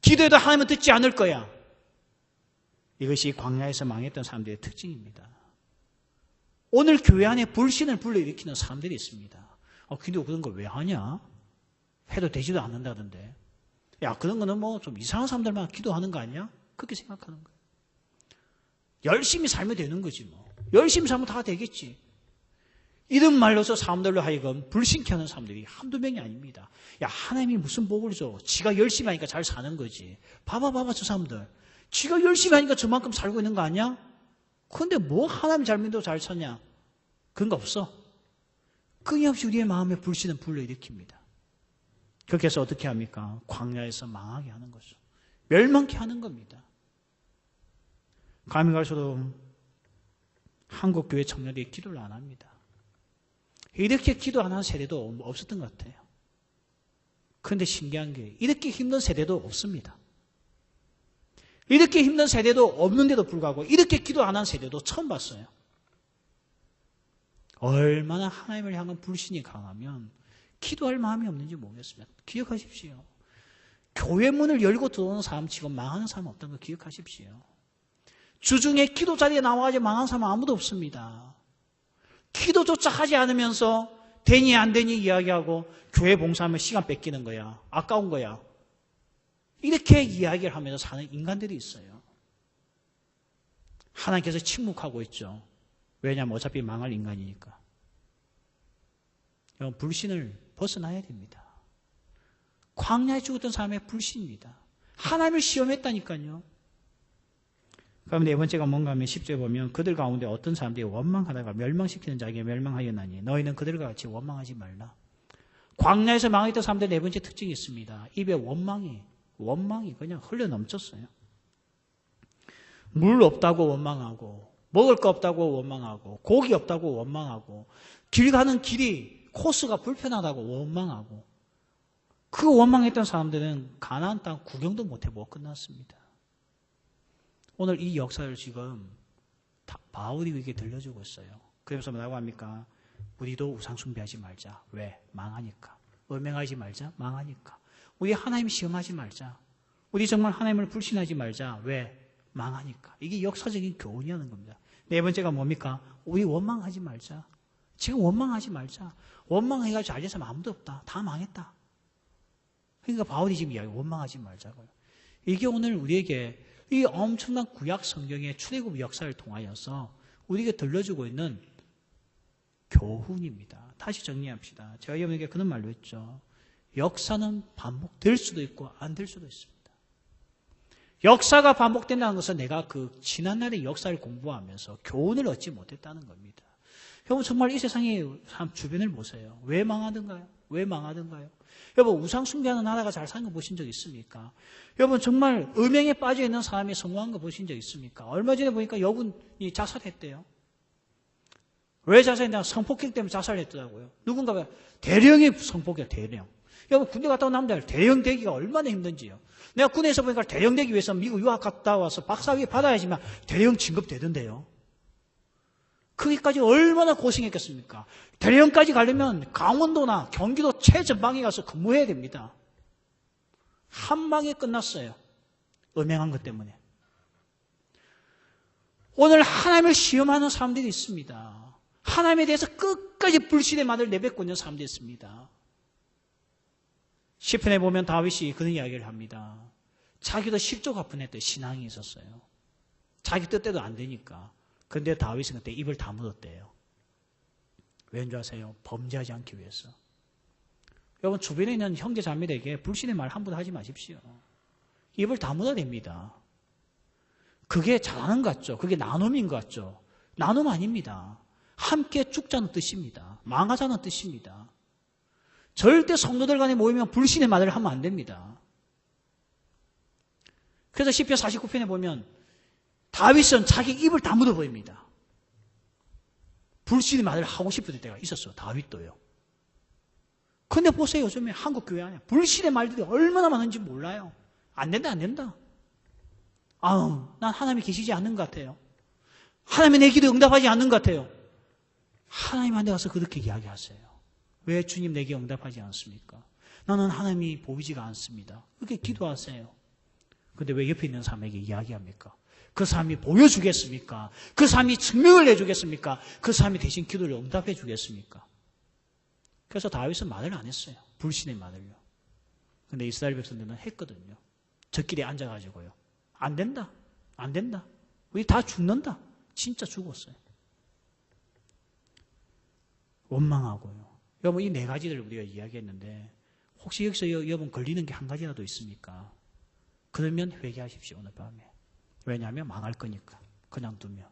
기도해도 하나님은 듣지 않을 거야. 이것이 광야에서 망했던 사람들의 특징입니다. 오늘 교회 안에 불신을 불러일으키는 사람들이 있습니다. 기도 그런 거 왜 하냐? 해도 되지도 않는다던데. 야, 그런 거는 뭐 좀 이상한 사람들만 기도하는 거 아니야? 그렇게 생각하는 거예요. 열심히 살면 되는 거지 뭐. 열심히 살면 다 되겠지. 이런 말로서 사람들로 하여금 불신케 하는 사람들이 한두 명이 아닙니다. 야, 하나님이 무슨 복을 줘? 지가 열심히 하니까 잘 사는 거지. 봐봐 저 사람들. 지가 열심히 하니까 저만큼 살고 있는 거 아니야? 그런데 뭐 하나님 잘 믿어 잘 사냐? 그런 거 없어. 끊임없이 우리의 마음에 불신은 불러일으킵니다. 그렇게 해서 어떻게 합니까? 광야에서 망하게 하는 거죠. 멸망케 하는 겁니다. 감히 갈수록 한국교회 청년들이 기도를 안 합니다. 이렇게 기도 안 하는 세대도 없었던 것 같아요. 그런데 신기한 게 이렇게 힘든 세대도 없습니다. 이렇게 힘든 세대도 없는데도 불구하고 이렇게 기도 안 하는 세대도 처음 봤어요. 얼마나 하나님을 향한 불신이 강하면 기도할 마음이 없는지 모르겠습니다. 기억하십시오. 교회 문을 열고 들어오는 사람 치고 망하는 사람 없다는 거 기억하십시오. 주중에 기도 자리에 나와가지고 망한 사람은 아무도 없습니다. 기도조차 하지 않으면서 되니 안 되니 이야기하고 교회 봉사하면 시간 뺏기는 거야. 아까운 거야. 이렇게 이야기를 하면서 사는 인간들이 있어요. 하나님께서 침묵하고 있죠. 왜냐하면 어차피 망할 인간이니까. 여러분, 불신을 벗어나야 됩니다. 광야에 죽었던 사람의 불신입니다. 하나님을 시험했다니까요. 그럼 네 번째가 뭔가 하면 10절 보면 그들 가운데 어떤 사람들이 원망하다가 멸망시키는 자에게 멸망하였나니 너희는 그들과 같이 원망하지 말라. 광야에서 망했던 사람들의 네 번째 특징이 있습니다. 입에 원망이 그냥 흘러 넘쳤어요. 물 없다고 원망하고 먹을 거 없다고 원망하고 고기 없다고 원망하고 길 가는 길이 코스가 불편하다고 원망하고 그 원망했던 사람들은 가나안 땅 구경도 못 해보고 끝났습니다. 오늘 이 역사를 지금 바울이 우리에게 들려주고 있어요. 그래서 뭐라고 합니까? 우리도 우상 숭배하지 말자. 왜? 망하니까. 음행하지 말자. 망하니까. 우리 하나님 시험하지 말자. 우리 정말 하나님을 불신하지 말자. 왜? 망하니까. 이게 역사적인 교훈이라는 겁니다. 네 번째가 뭡니까? 우리 원망하지 말자. 지금 원망하지 말자. 원망해가지고 잘 돼서 아무도 없다. 다 망했다. 그러니까 바울이 지금 이야기 원망하지 말자고요. 이게 오늘 우리에게 이 엄청난 구약 성경의 출애굽 역사를 통하여서 우리에게 들려주고 있는 교훈입니다. 다시 정리합시다. 제가 여러분에게 그런 말로 했죠. 역사는 반복될 수도 있고 안 될 수도 있습니다. 역사가 반복된다는 것은 내가 그 지난날의 역사를 공부하면서 교훈을 얻지 못했다는 겁니다. 여러분 정말 이 세상의 주변을 보세요. 왜 망하던가요? 왜 망하던가요? 여러분 우상 숭배하는 나라가 잘 사는 거 보신 적 있습니까? 여러분 정말 음행에 빠져 있는 사람이 성공한 거 보신 적 있습니까? 얼마 전에 보니까 여군이 자살했대요. 왜 자살했냐? 성폭행 때문에 자살했더라고요. 누군가 대령의 성폭행, 대령. 여러분 군대 갔다 온 남자들 대령 되기가 얼마나 힘든지요. 내가 군에서 보니까 대령 되기 위해서 미국 유학 갔다 와서 박사학위 받아야지만 대령 진급되던데요. 거기까지 얼마나 고생했겠습니까? 대령까지 가려면 강원도나 경기도 최전방에 가서 근무해야 됩니다. 한 방에 끝났어요. 음행한 것 때문에. 오늘 하나님을 시험하는 사람들이 있습니다. 하나님에 대해서 끝까지 불신의 말을 내뱉고 있는 사람들이 있습니다. 시편에 보면 다윗이 그런 이야기를 합니다. 자기도 실족가 뻔했대. 신앙이 있었어요. 자기 뜻대로 안 되니까. 그런데 다윗은 그때 입을 다물었대요. 왠 줄 아세요? 범죄하지 않기 위해서. 여러분 주변에 있는 형제 자매에게 불신의 말 함부로 하지 마십시오. 입을 다물어야 됩니다. 그게 잘하는 것 같죠? 그게 나눔인 것 같죠? 나눔 아닙니다. 함께 죽자는 뜻입니다. 망하자는 뜻입니다. 절대 성도들 간에 모이면 불신의 말을 하면 안 됩니다. 그래서 시편 49편에 보면 다윗은 자기 입을 다물어 버립니다. 불신의 말을 하고 싶을 때가 있었어요. 다윗도요. 근데 보세요. 요즘에 한국 교회 안에 불신의 말들이 얼마나 많은지 몰라요. 안 된다, 안 된다. 난 하나님이 계시지 않는 것 같아요. 하나님이 내 기도 응답하지 않는 것 같아요. 하나님한테 가서 그렇게 이야기하세요. 왜 주님 내게 응답하지 않습니까? 나는 하나님이 보이지가 않습니다. 그렇게 기도하세요. 근데 왜 옆에 있는 사람에게 이야기합니까? 그 사람이 보여주겠습니까? 그 사람이 증명을 해주겠습니까? 그 사람이 대신 기도를 응답해 주겠습니까? 그래서 다윗은 말을 안 했어요. 불신의 말을요. 근데 이스라엘 백성들은 했거든요. 저끼리 앉아가지고요. 안 된다. 안 된다. 우리 다 죽는다. 진짜 죽었어요. 원망하고요. 여러분 이 네 가지를 우리가 이야기했는데 혹시 여기서 여러분 걸리는 게 한 가지라도 있습니까? 그러면 회개하십시오. 오늘 밤에. 왜냐하면 망할 거니까. 그냥 두면.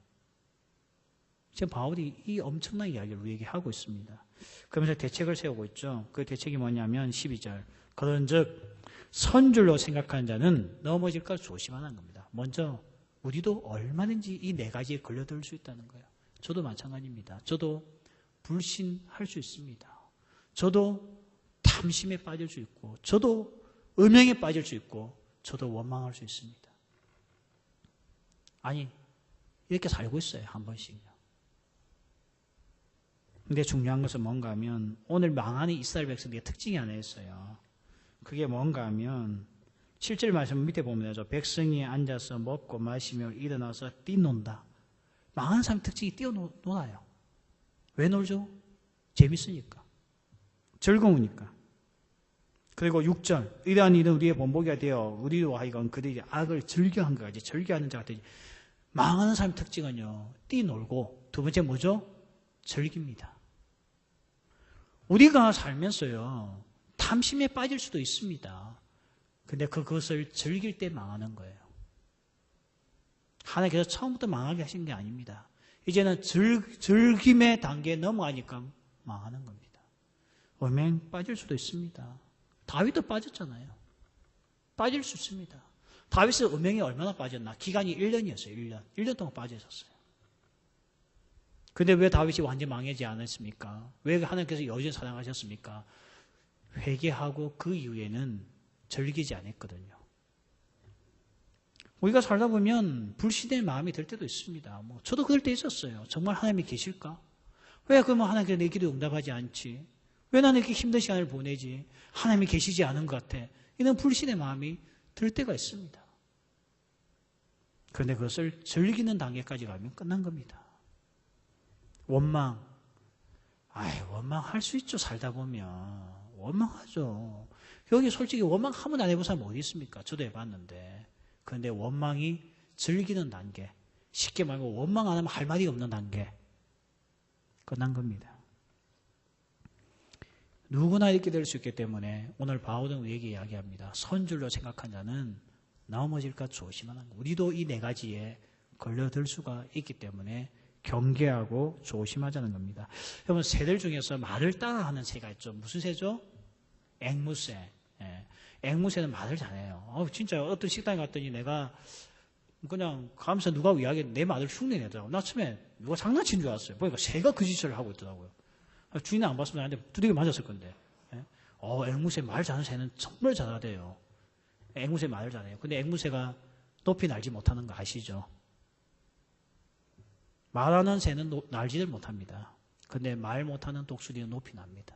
지금 바울이 이 엄청난 이야기를 우리에게 하고 있습니다. 그러면서 대책을 세우고 있죠. 그 대책이 뭐냐면 12절. 그런즉 선줄로 생각하는 자는 넘어질까 조심하는 겁니다. 먼저 우리도 얼마든지 이 네 가지에 걸려들 수 있다는 거예요. 저도 마찬가지입니다. 저도 불신할 수 있습니다. 저도 탐심에 빠질 수 있고 저도 음행에 빠질 수 있고 저도 원망할 수 있습니다. 아니 이렇게 살고 있어요. 한 번씩요. 근데 중요한 것은 뭔가 하면 오늘 망하는 이스라엘 백성들의 특징이 하나 있어요. 그게 뭔가 하면 7절 말씀 밑에 보면 되죠. 백성이 앉아서 먹고 마시며 일어나서 뛰논다. 망하는 사람의 특징이 뛰어놀아요. 왜 놀죠? 재밌으니까. 즐거우니까. 그리고 6절 이러한 일은 우리의 본보기가 되어 우리로 하여금 그들이 악을 즐겨한 것 같이 즐겨하는 자 같으니 망하는 사람의 특징은요. 뛰놀고 두 번째 뭐죠? 즐깁니다. 우리가 살면서요. 탐심에 빠질 수도 있습니다. 근데 그것을 즐길 때 망하는 거예요. 하나님께서 처음부터 망하게 하신 게 아닙니다. 이제는 즐김의 단계에 넘어가니까 망하는 겁니다. 음행 빠질 수도 있습니다. 다윗도 빠졌잖아요. 빠질 수 있습니다. 다윗은 음행에 얼마나 빠졌나? 기간이 1년이었어요. 1년. 1년 동안 빠져 있었어요. 근데 왜 다윗이 완전히 망하지 않았습니까? 왜 하나님께서 여전히 사랑하셨습니까? 회개하고 그 이후에는 즐기지 않았거든요. 우리가 살다 보면 불신의 마음이 들 때도 있습니다. 저도 그럴 때 있었어요. 정말 하나님이 계실까? 왜 그러면 하나님께서 내 기도 응답하지 않지? 왜 나는 이렇게 힘든 시간을 보내지? 하나님이 계시지 않은 것 같아. 이런 불신의 마음이 들 때가 있습니다. 그런데 그것을 즐기는 단계까지 가면 끝난 겁니다. 원망. 원망할 수 있죠. 살다 보면. 원망하죠. 여기 솔직히 원망 한 번도 안 해본 사람 어디 있습니까? 저도 해봤는데. 그런데 원망이 즐기는 단계. 쉽게 말하면 원망 안 하면 할 말이 없는 단계. 끝난 겁니다. 누구나 이렇게 될 수 있기 때문에 오늘 바울은 우리에게 이야기합니다. 선줄로 생각한 자는 넘어질까 조심하는 것. 우리도 이 네 가지에 걸려들 수가 있기 때문에 경계하고 조심하자는 겁니다. 여러분 새들 중에서 말을 따라하는 새가 있죠. 무슨 새죠? 앵무새. 예. 앵무새는 말을 잘해요. 진짜 어떤 식당에 갔더니 내가 그냥 가면서 누가 이야기해 내 말을 흉내내더라고. 나 처음에 누가 장난친 줄 알았어요. 보니까 새가 그 짓을 하고 있더라고요. 주인은 안 봤으면 나한테 두들겨 맞았을 건데. 예? 앵무새 말 잘하는 새는 정말 잘하대요. 앵무새 말을 잘해요. 근데 앵무새가 높이 날지 못하는 거 아시죠? 말하는 새는 날지를 못합니다. 근데 말 못하는 독수리는 높이 납니다.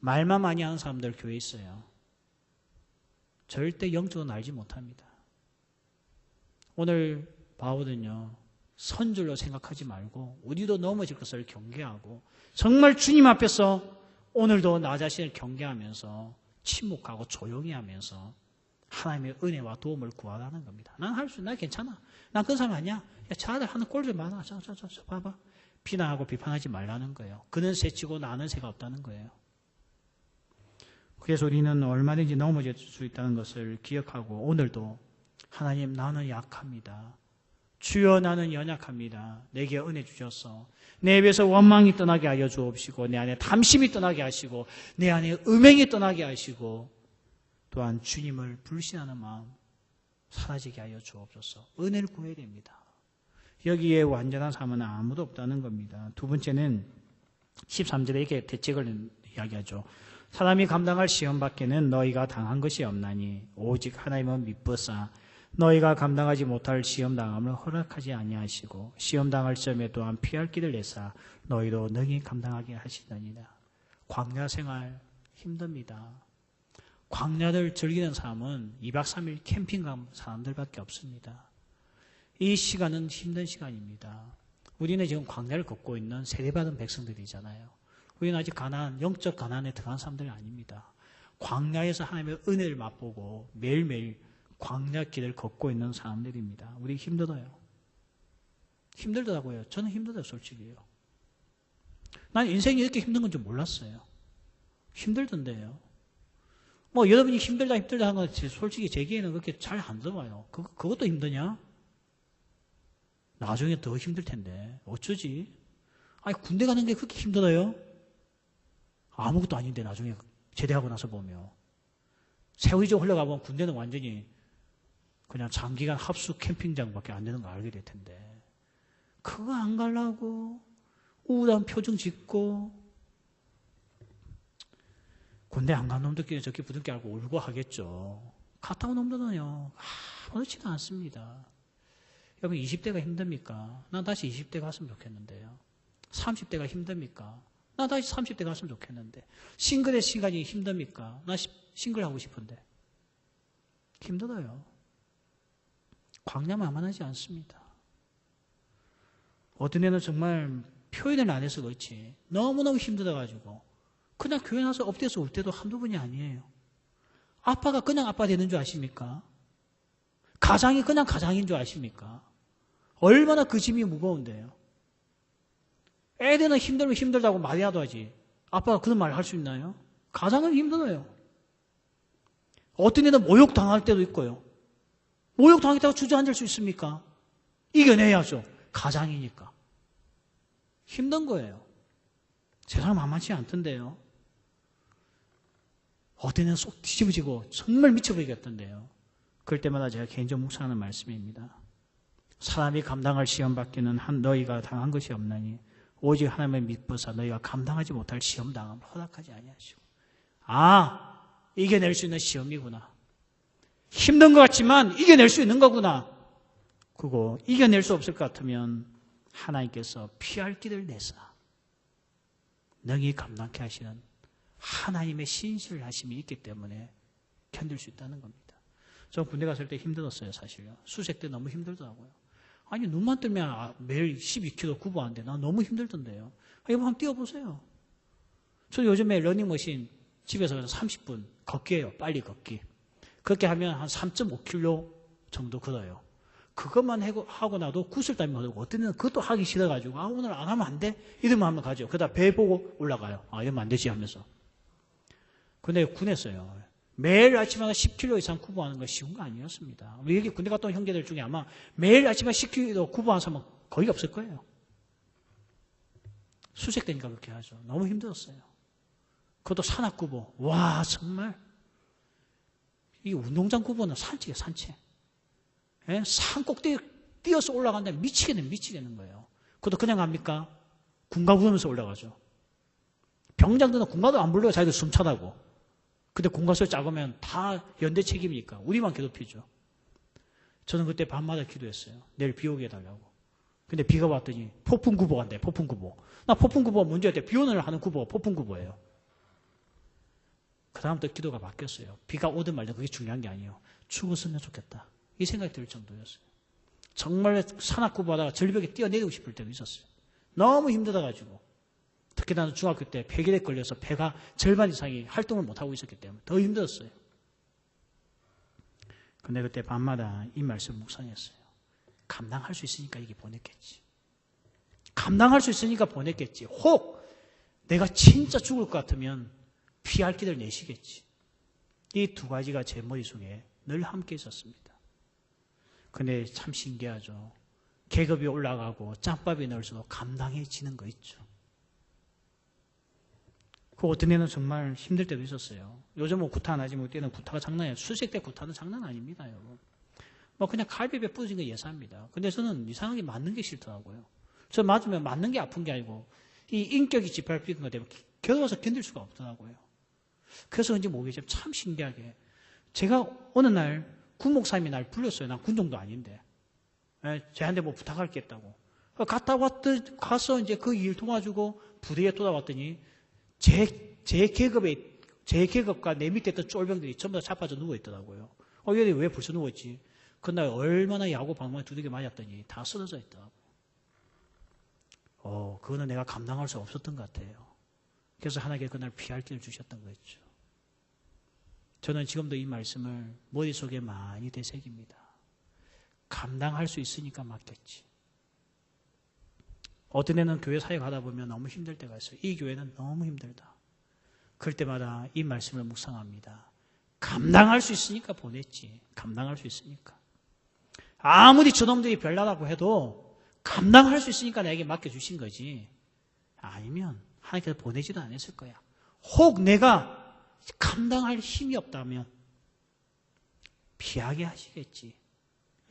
말만 많이 하는 사람들 교회에 있어요. 절대 영적으로 날지 못합니다. 오늘 바울은요. 선줄로 생각하지 말고 우리도 넘어질 것을 경계하고 정말 주님 앞에서 오늘도 나 자신을 경계하면서 침묵하고 조용히 하면서 하나님의 은혜와 도움을 구하라는 겁니다. 난 할 수 있나? 괜찮아. 난 그런 사람 아니야. 야, 차라리 하는 꼴 좀 많아. 저, 봐봐. 비난하고 비판하지 말라는 거예요. 그는 새치고 나는 새가 없다는 거예요. 그래서 우리는 얼마든지 넘어질 수 있다는 것을 기억하고 오늘도 하나님 나는 약합니다. 주여 나는 연약합니다. 내게 은혜 주셔서 내 입에서 원망이 떠나게 하여 주옵시고 내 안에 탐심이 떠나게 하시고 내 안에 음행이 떠나게 하시고 또한 주님을 불신하는 마음 사라지게 하여 주옵소서. 은혜를 구해야 됩니다. 여기에 완전한 삶은 아무도 없다는 겁니다. 두 번째는 13절에 이렇게 대책을 이야기하죠. 사람이 감당할 시험 밖에는 너희가 당한 것이 없나니 오직 하나님은 미쁘사 너희가 감당하지 못할 시험당함을 허락하지 아니하시고 시험당할 점에 또한 피할 길을 내사 너희도 능히 감당하게 하시느니라. 광야 생활 힘듭니다. 광야를 즐기는 사람은 2박 3일 캠핑 간 사람들밖에 없습니다. 이 시간은 힘든 시간입니다. 우리는 지금 광야를 걷고 있는 세례받은 백성들이잖아요. 우리는 아직 영적 가난에 들어간 사람들이 아닙니다. 광야에서 하나님의 은혜를 맛보고 매일매일 광야 길을 걷고 있는 사람들입니다. 우리 힘들어요. 힘들더라고요. 저는 힘들어요, 솔직히요. 난 인생이 이렇게 힘든 건 줄 몰랐어요. 힘들던데요. 여러분이 힘들다 하는 건 솔직히 제기에는 그렇게 잘 안 들어와요. 그것도 힘드냐? 나중에 더 힘들 텐데. 어쩌지? 군대 가는 게 그렇게 힘들어요? 아무것도 아닌데 나중에 제대하고 나서 보면. 세월이 좀 흘러가보면 군대는 완전히 그냥 장기간 합숙 캠핑장밖에 안 되는 거 알게 될 텐데. 그거 안 가려고 우울한 표정 짓고 군대 안 간 놈들끼리 저렇게 부둥켜 알고 울고 하겠죠. 갔다 온 놈들은요. 아무렇지도 않습니다. 여러분 20대가 힘듭니까? 난 다시 20대 갔으면 좋겠는데요. 30대가 힘듭니까? 나 다시 30대 갔으면 좋겠는데. 싱글의 시간이 힘듭니까? 나 싱글하고 싶은데. 힘들어요. 광야 만만하지 않습니다. 어떤 애는 정말 표현을 안 해서 그렇지 너무너무 힘들어가지고 그냥 교회 나서 엎드려서 올 때도 한두 번이 아니에요. 아빠가 그냥 아빠 되는 줄 아십니까? 가장이 그냥 가장인 줄 아십니까? 얼마나 그 짐이 무거운데요. 애들은 힘들면 힘들다고 말이라도 하지. 아빠가 그런 말을 할 수 있나요? 가장은 힘들어요. 어떤 애는 모욕당할 때도 있고요. 모욕당했다고 주저앉을 수 있습니까? 이겨내야죠. 가장이니까. 힘든 거예요. 세상 만만치 않던데요. 어떤 애는 쏙 뒤집어지고 정말 미쳐버리겠던데요. 그럴 때마다 제가 개인적으로 묵상하는 말씀입니다. 사람이 감당할 시험받기는 너희가 당한 것이 없나니 오직 하나님의 믿보사 너희가 감당하지 못할 시험당함을 허락하지 아니하시고. 이겨낼 수 있는 시험이구나. 힘든 것 같지만 이겨낼 수 있는 거구나. 그거 이겨낼 수 없을 것 같으면 하나님께서 피할 길을 내사 능히 감당케 하시는 하나님의 신실하심이 있기 때문에 견딜 수 있다는 겁니다. 저 군대 갔을 때 힘들었어요, 사실요. 수색 때 너무 힘들더라고요. 아니, 눈만 뜨면 매일 12km 구보하는데 나 너무 힘들던데요. 이거 한번 뛰어보세요. 저 요즘에 러닝머신 집에서 30분 걷기 해요. 빨리 걷기. 그렇게 하면 한 3.5km 정도 걸어요. 그것만 하고 나도 구슬땀이 흐르고 어떤 애는 그것도 하기 싫어가지고 오늘 안 하면 안 돼? 이러면 하면 가죠. 그러다 배 보고 올라가요. 이러면 안 되지 하면서. 근데 군했어요. 매일 아침마다 10km 이상 구보하는 거 쉬운 거 아니었습니다. 우리 여기 군대 갔다 온 형제들 중에 아마 매일 아침에 10km 구보하는 사람은 거의 없을 거예요. 수색되니까 그렇게 하죠. 너무 힘들었어요. 그것도 산악구보. 와, 정말. 이 운동장 구보는 산책이에요, 산책. 예? 산 꼭대기 뛰어서 올라간다면 미치겠는 거예요. 그것도 그냥 갑니까? 군가 부르면서 올라가죠. 병장들은 군가도 안 불러요. 자기들 숨차다고. 근데 군가설 작으면 다 연대 책임이니까 우리만 괴롭히죠. 저는 그때 밤마다 기도했어요. 내일 비 오게 해달라고. 근데 비가 왔더니 폭풍구보 간대. 폭풍구보. 나 폭풍구보가 문제였대. 비 오는 날 하는 구보가 폭풍구보예요. 그 다음부터 기도가 바뀌었어요. 비가 오든 말든 그게 중요한 게 아니에요. 죽었으면 좋겠다. 이 생각이 들 정도였어요. 정말 산악구보 하다가 절벽에 뛰어내리고 싶을 때도 있었어요. 너무 힘들어가지고. 특히 나는 중학교 때 폐결핵 걸려서 폐가 절반 이상이 활동을 못하고 있었기 때문에 더 힘들었어요. 근데 그때 밤마다 이 말씀 묵상했어요. 감당할 수 있으니까 이게 보냈겠지. 감당할 수 있으니까 보냈겠지. 혹 내가 진짜 죽을 것 같으면 피할 길을 내시겠지. 이 두 가지가 제 머릿속에 늘 함께 있었습니다. 근데 참 신기하죠. 계급이 올라가고 짬밥이 넣을수록 감당해지는 거 있죠. 그 어떤 애는 정말 힘들 때도 있었어요. 요즘은 구타 안 하지, 때는 구타가 장난이에요. 수색 때 구타는 장난 아닙니다, 여러분. 그냥 갈비뼈 부러진 거 예사입니다. 근데 저는 이상하게 맞는 게 싫더라고요. 저 맞으면 맞는 게 아픈 게 아니고, 이 인격이 짓밟히는 거 때문에 괴로워서 견딜 수가 없더라고요. 그래서 그런지 모르겠지만 참 신기하게. 제가 어느 날 군 목사님이 날 불렀어요. 난 군종도 아닌데. 쟤한테 부탁할 게 있다고. 가서 이제 그 일 도와주고 부대에 돌아왔더니 제 계급과 내 밑에 있던 쫄병들이 전부 다 자빠져 누워있더라고요. 얘네 왜 벌써 누워있지? 그날 얼마나 야구 방망이 두들겨 맞았더니 다 쓰러져 있더라고요. 그거는 내가 감당할 수 없었던 것 같아요. 그래서 하나님께 그날 피할 길을 주셨던 거였죠. 저는 지금도 이 말씀을 머릿속에 많이 되새깁니다. 감당할 수 있으니까 맡겼지. 어떤 애는 교회 사역하다 보면 너무 힘들 때가 있어요. 이 교회는 너무 힘들다. 그럴 때마다 이 말씀을 묵상합니다. 감당할 수 있으니까 보냈지. 감당할 수 있으니까. 아무리 저놈들이 별나라고 해도 감당할 수 있으니까 나에게 맡겨주신 거지. 아니면 하나님께서 보내지도 않았을 거야. 혹 내가 감당할 힘이 없다면 피하게 하시겠지.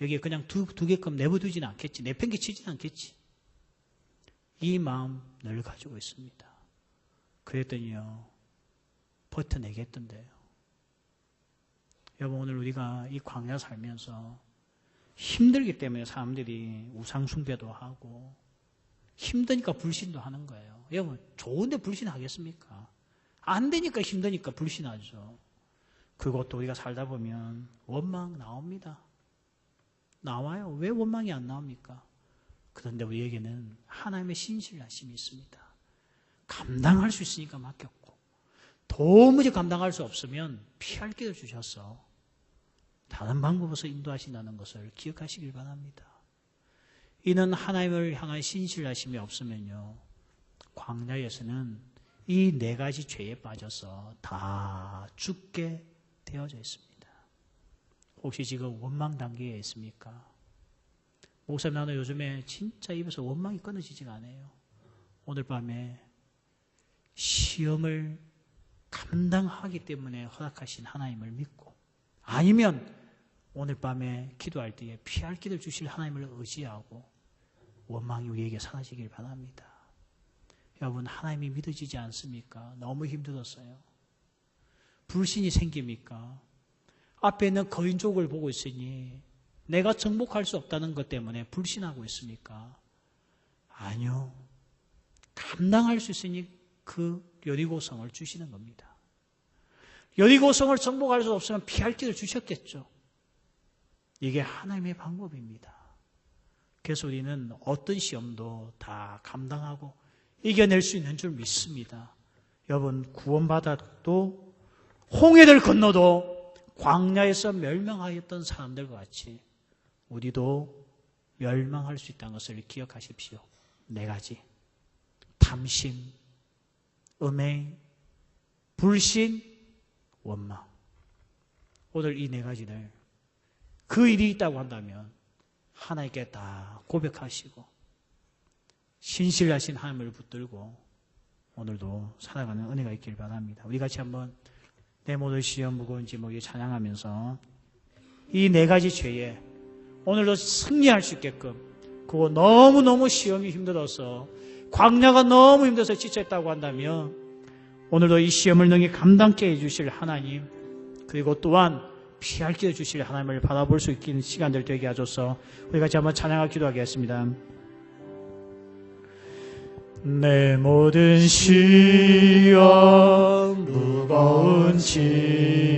여기에 그냥 두 개끔 내버두지는 않겠지. 내팽개치지는 않겠지. 이 마음 늘 가지고 있습니다. 그랬더니요, 버텨내게 했던데요. 여러분, 오늘 우리가 이 광야 살면서 힘들기 때문에 사람들이 우상숭배도 하고 힘드니까 불신도 하는 거예요. 여러분, 좋은데 불신하겠습니까? 안 되니까 힘드니까 불신하죠. 그것도 우리가 살다 보면 원망 나옵니다. 나와요. 왜 원망이 안 나옵니까? 그런데 우리에게는 하나님의 신실하심이 있습니다. 감당할 수 있으니까 맡겼고, 도무지 감당할 수 없으면 피할 길을 주셔서 다른 방법으로서 인도하신다는 것을 기억하시길 바랍니다. 이는 하나님을 향한 신실하심이 없으면요, 광야에서는 이 네 가지 죄에 빠져서 다 죽게 되어져 있습니다. 혹시 지금 원망 단계에 있습니까? 목사님, 나는 요즘에 진짜 입에서 원망이 끊어지지가 않아요. 오늘 밤에 시험을 감당하기 때문에 허락하신 하나님을 믿고, 아니면 오늘 밤에 기도할 때에 피할 길을 주실 하나님을 의지하고 원망이 우리에게 사라지길 바랍니다. 여러분, 하나님이 믿어지지 않습니까? 너무 힘들었어요. 불신이 생깁니까? 앞에 있는 거인족을 보고 있으니 내가 정복할 수 없다는 것 때문에 불신하고 있습니까? 아니요. 감당할 수 있으니 그 여리고성을 주시는 겁니다. 여리고성을 정복할 수 없으면 피할 길을 주셨겠죠. 이게 하나님의 방법입니다. 그래서 우리는 어떤 시험도 다 감당하고 이겨낼 수 있는 줄 믿습니다. 여러분, 구원받아도 홍해를 건너도 광야에서 멸망하였던 사람들과 같이 우리도 멸망할 수 있다는 것을 기억하십시오. 네 가지. 탐심, 음행, 불신, 원망. 오늘 이 네 가지를 그 일이 있다고 한다면 하나님께 다 고백하시고 신실하신 하나님을 붙들고 오늘도 살아가는 은혜가 있길 바랍니다. 우리 같이 한번 내 모든 시험 무거운 지목이 찬양하면서 이 네 가지 죄에 오늘도 승리할 수 있게끔, 그거 너무너무 시험이 힘들어서 광야가 너무 힘들어서 지쳤다고 한다면 오늘도 이 시험을 능히 감당케 해주실 하나님, 그리고 또한 피할 길을 주실 하나님을 바라볼 수 있는 시간들 되게 하셔서 우리 같이 한번 찬양하고 기도하겠습니다. 내 모든 시험 무거운 짐